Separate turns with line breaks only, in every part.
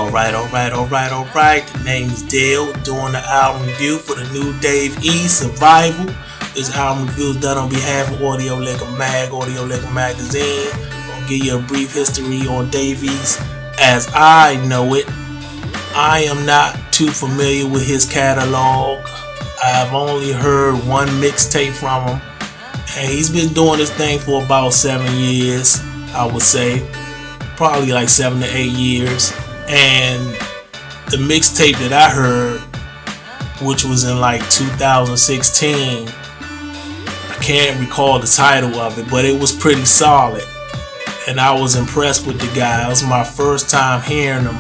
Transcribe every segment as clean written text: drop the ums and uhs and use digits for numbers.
Alright. The name is Dale, doing the album review for the new Dave East, Survival. This album review is done on behalf of Audio Liquor Mag, Audio Liquor Magazine. I'll give you a brief history on Dave East as I know it. I am not too familiar with his catalog. I've only heard one mixtape from him, and he's been doing this thing for about 7 years, I would say. Probably like 7 to 8 years. And the mixtape that I heard, which was in like 2016, I can't recall the title of it, but it was pretty solid, and I was impressed with the guy. It was my first time hearing him,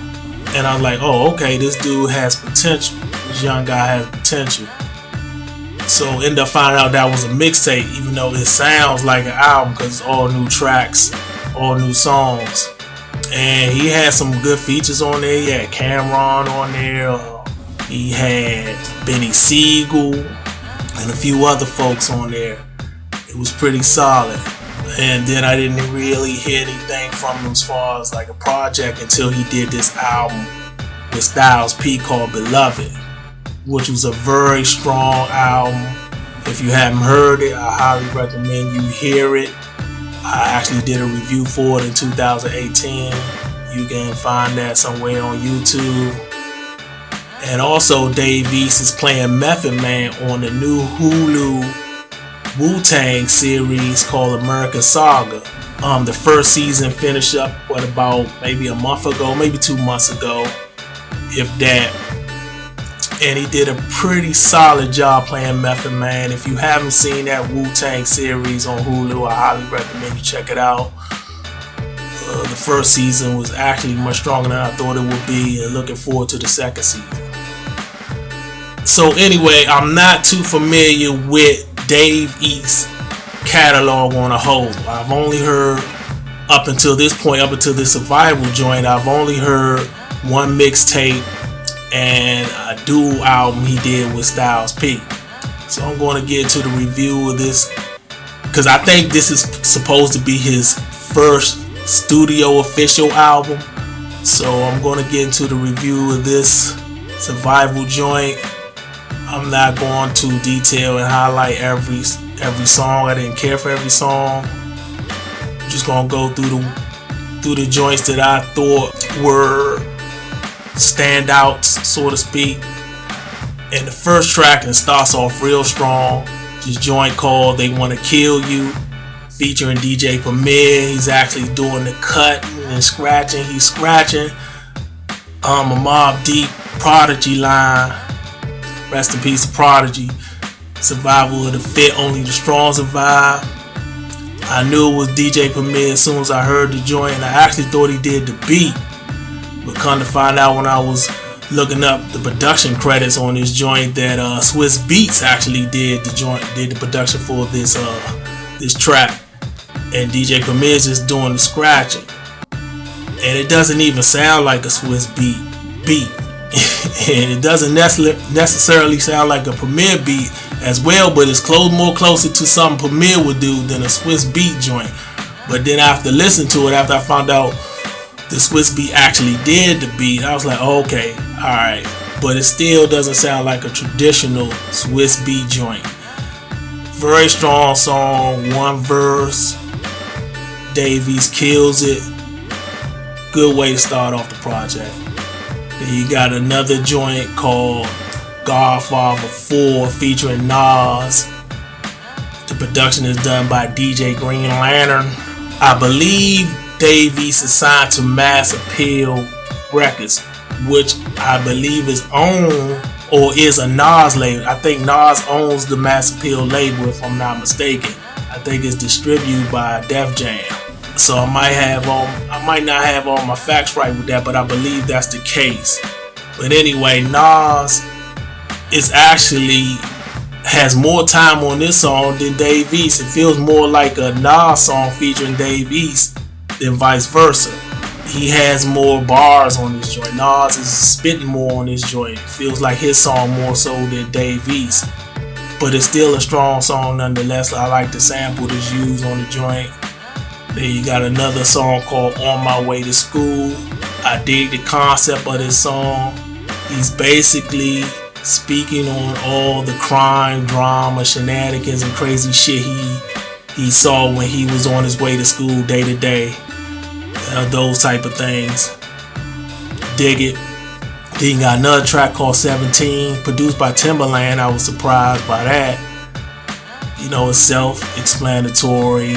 and I was like, oh, okay, this dude has potential. This young guy has potential. So ended up finding out that was a mixtape, even though it sounds like an album because it's all new tracks, all new songs. And he had some good features on there. He had Cameron on there. He had Benny Siegel and a few other folks on there. It was pretty solid. And then I didn't really hear anything from him as far as like a project until he did this album with Styles P called Beloved, which was a very strong album. If you haven't heard it, I highly recommend you hear it. I actually did a review for it in 2018. You can find that somewhere on YouTube. And also Dave East is playing Method Man on the new Hulu Wu-Tang series called American Saga. The first season finished up about maybe a month ago, maybe 2 months ago, if that. And he did a pretty solid job playing Method Man. If you haven't seen that Wu-Tang series on Hulu, I highly recommend you check it out. The first season was actually much stronger than I thought it would be, and looking forward to the second season. So anyway, I'm not too familiar with Dave East's catalog on a whole. I've only heard up until this point, up until this Survival joint, I've only heard one mixtape and a dual album he did with Styles P. So I'm going to get into the review of this because I think this is supposed to be his first studio official album. So I'm going to get into the review of this Survival joint. I'm not going to detail and highlight every song. I didn't care for every song. I'm just going to go through the joints that I thought were standouts, so to speak. And the first track, and starts off real strong, this joint called They Wanna Kill You, featuring DJ Premier. He's actually doing the cutting and scratching. He's scratching a Mobb Deep Prodigy line. Rest in peace to Prodigy. Survival of the fit, only the strong survive. I knew it was DJ Premier as soon as I heard the joint, and I actually thought he did the beat. But come to find out when I was looking up the production credits on this joint that Swiss Beats actually did the production for this track, and DJ Premier is just doing the scratching, and it doesn't even sound like a Swiss beat, and it doesn't necessarily sound like a Premier beat as well, but it's more closer to something Premier would do than a Swiss Beat joint. But then after listening to it, after I found out the Swiss Beat actually did the beat, I was like, oh, okay, alright. But it still doesn't sound like a traditional Swiss Beat joint. Very strong song, one verse. Dave East kills it. Good way to start off the project. Then you got another joint called Godfather 4 featuring Nas. The production is done by DJ Green Lantern. I believe Dave East is signed to Mass Appeal Records, which I believe is owned or is a Nas label. I think Nas owns the Mass Appeal label, if I'm not mistaken. I think it's distributed by Def Jam. So I might not have all my facts right with that, but I believe that's the case. But anyway, Nas has more time on this song than Dave East. It feels more like a Nas song featuring Dave East than vice versa. He has more bars on this joint. Nas is spitting more on this joint. It feels like his song more so than Dave East. But it's still a strong song nonetheless. I like the sample that's used on the joint. Then you got another song called On My Way to School. I I dig the concept of this song. He's basically speaking on all the crime, drama, shenanigans, and crazy shit he saw when he was on his way to school day to day. Those type of things. Dig it. Then you got another track called 17, produced by Timbaland. I was surprised by that. You know, it's self-explanatory.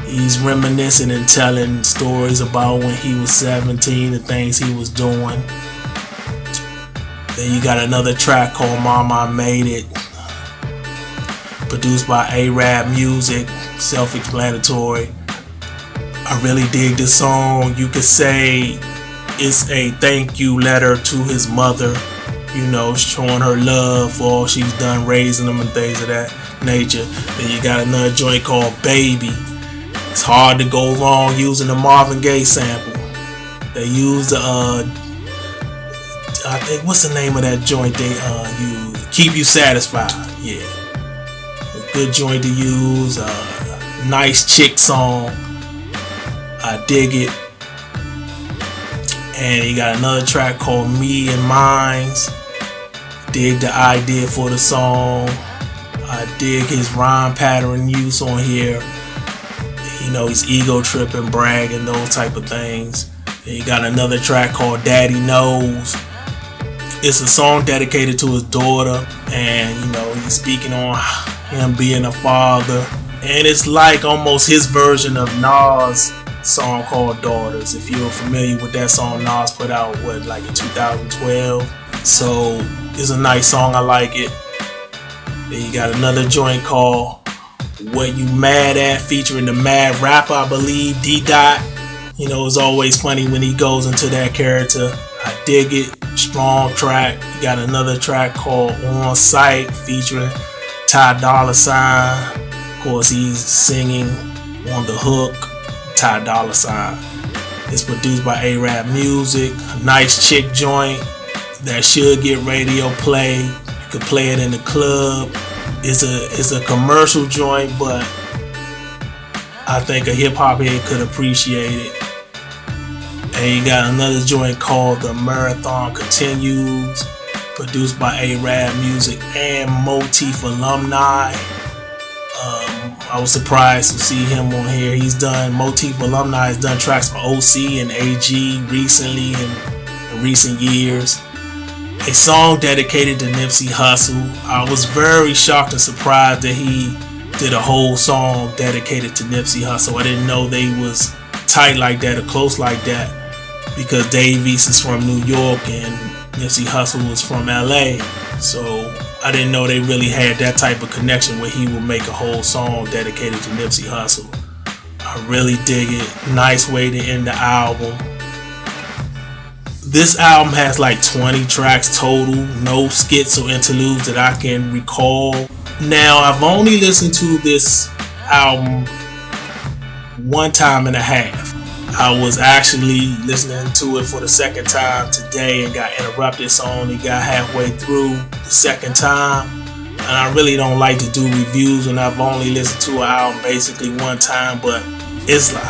He's reminiscing and telling stories about when he was 17, the things he was doing. Then you got another track called Mama I Made It, produced by A-Rap Music, self-explanatory. I really dig this song. You could say it's a thank you letter to his mother, you know, showing her love for all she's done raising him and things of that nature. Then you got another joint called Baby. It's hard to go wrong using the Marvin Gaye sample. They use the I think, what's the name of that joint they use? Keep You Satisfied. Yeah, a good joint to use. Nice chick song. I dig it. And he got another track called Me and Mines. Dig the idea for the song. I dig his rhyme pattern use on here. You know, he's ego tripping, bragging, those type of things. Then you got another track called Daddy Knows. It's a song dedicated to his daughter, and you know, he's speaking on him being a father. And it's like almost his version of Nas' song called Daughters. If you're familiar with that song, Nas put out like in 2012. So it's a nice song, I like it. Then you got another joint called What You Mad At, featuring the Mad Rapper, I believe, D-Dot. You know, it's always funny when he goes into that character. I dig it. Strong track. You got another track called On Sight, featuring Ty Dolla $ign. Of course, he's singing on the hook. Ty Dolla $ign. It's produced by A-Rap Music. A nice chick joint that should get radio play. You could play it in the club. It's a commercial joint, but I think a hip hop head could appreciate it. And you got another joint called The Marathon Continues, produced by A-Rap Music and Motif Alumni. I was surprised to see him on here. Motif Alumni has done tracks for OC and AG recently in recent years. A song dedicated to Nipsey Hussle. I was very shocked and surprised that he did a whole song dedicated to Nipsey Hussle. I didn't know they was tight like that or close like that, because Dave East is from New York and Nipsey Hussle was from LA. So I didn't know they really had that type of connection where he would make a whole song dedicated to Nipsey Hussle. I really dig it. Nice way to end the album. This album has like 20 tracks total, no skits or interludes that I can recall. Now, I've only listened to this album one time and a half. I was actually listening to it for the second time today and got interrupted, so I only got halfway through the second time. And I really don't like to do reviews when I've only listened to an album basically one time, but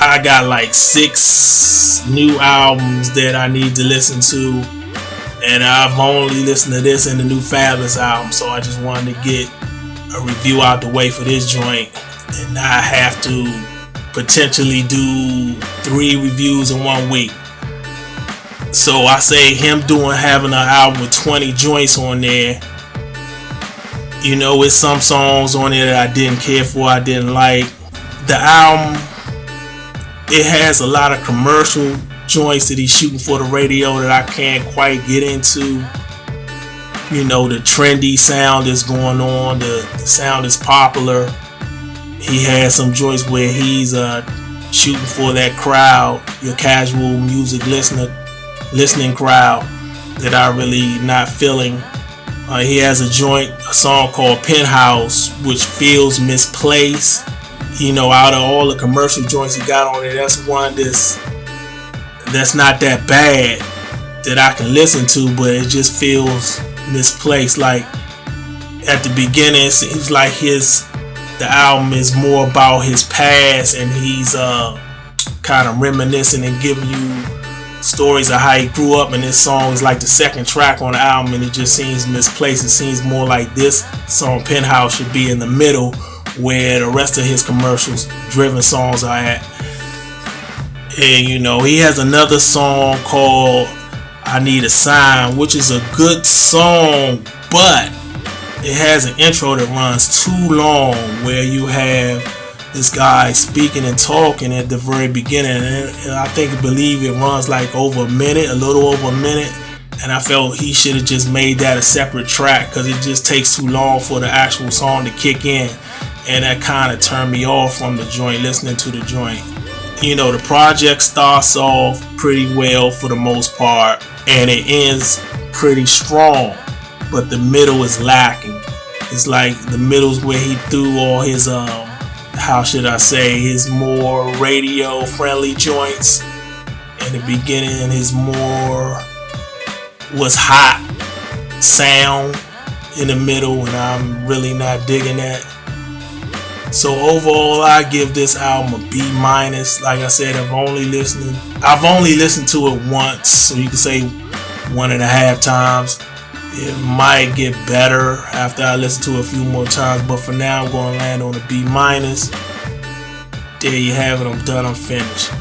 I got like 6 new albums that I need to listen to, and I've only listened to this and the new Fabolous album, so I just wanted to get a review out the way for this joint and not have to potentially do 3 reviews in 1 week. So I say him having an album with 20 joints on there, you know, it's some songs on there that I didn't care for, I didn't like. The album, it has a lot of commercial joints that he's shooting for the radio that I can't quite get into. You know, the trendy sound is going on, the sound is popular. He has some joints where he's shooting for that crowd, your casual music listening crowd that I really not feeling. He has a song called Penthouse, which feels misplaced. You know, out of all the commercial joints he got on there, that's one that's not that bad that I can listen to, but it just feels misplaced. Like at the beginning, it seems like the album is more about his past, and he's kind of reminiscing and giving you stories of how he grew up, and this song is like the second track on the album, and it just seems misplaced. It seems more like this song, Penthouse, should be in the middle where the rest of his commercials driven songs are at. And you know, he has another song called I Need a Sign, which is a good song, but it has an intro that runs too long, where you have this guy speaking and talking at the very beginning, and I believe it runs like over a minute, a little over a minute, and I felt he should have just made that a separate track, because it just takes too long for the actual song to kick in, and that kind of turned me off from the joint, listening to the joint. You know, the project starts off pretty well for the most part, and it ends pretty strong, but the middle is lacking. It's like the middle's where he threw all his how should I say, his more radio friendly joints. In the beginning, his more was hot sound in the middle, and I'm really not digging that. So overall, I give this album a B-. Like I said, I've only listened to it once, so you can say 1.5 times. It might get better after I listen to it a few more times, but for now I'm going to land on a B-. There you have it. I'm done. I'm finished.